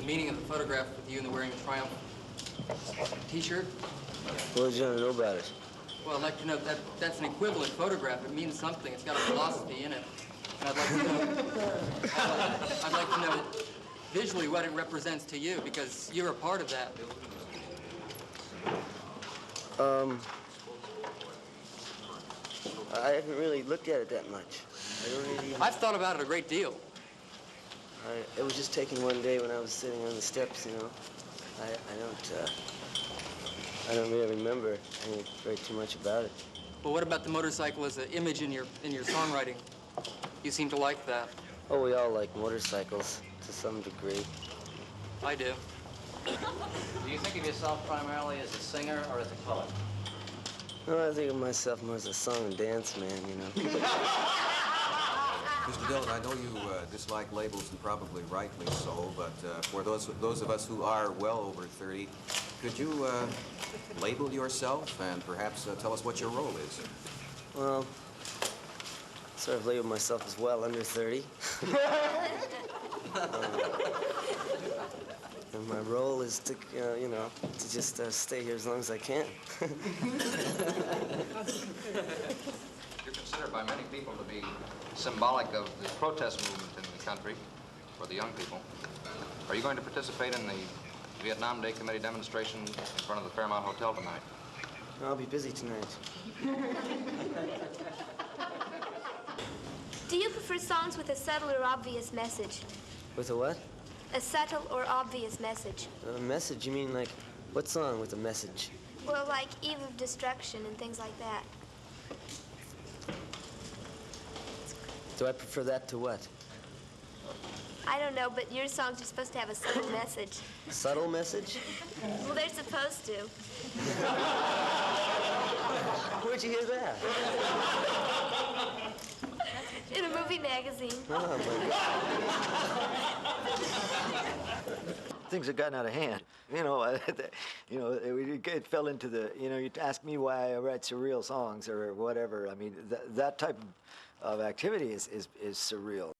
the meaning of the photograph with you and the wearing a Triumph T-shirt? What would you want to know about it? Well, I'd like to know that that's an equivalent photograph. It means something. It's got a philosophy in it. And I'd like to know, I'd like to know visually what it represents to you, because you're a part of that. I haven't really looked at it that much. I don't really... I've thought about it a great deal. It was just taken one day when I was sitting on the steps, you know. I don't really remember very too much about it. Well, what about the motorcycle as an image in your songwriting? You seem to like that. Oh, we all like motorcycles to some degree. I do. Do you think of yourself primarily as a singer or as a poet? No, I think of myself more as a song and dance man, you know. Mr. Dillon, I know you dislike labels, and probably rightly so, but for those of us who are well over 30, could you label yourself and perhaps tell us what your role is? Well, sort of label myself as well under 30. And my role is to, you know, to just stay here as long as I can. You're considered by many people to be symbolic of the protest movement in the country for the young people. Are you going to participate in the Vietnam Day Committee demonstration in front of the Fairmont Hotel tonight? I'll be busy tonight. Do you prefer songs with a subtle or obvious message? With a what? A subtle or obvious message. A message? You mean like, what song with a message? Well, like Eve of Destruction and things like that. Do I prefer that to what? I don't know, but your songs are supposed to have a subtle message. Subtle message? Well, they're supposed to. Where'd you hear that? In a movie magazine. Oh, my God. Things have gotten out of hand. You know, it fell into the, you know, you ask me why I write surreal songs or whatever. I mean, that type of activity is surreal.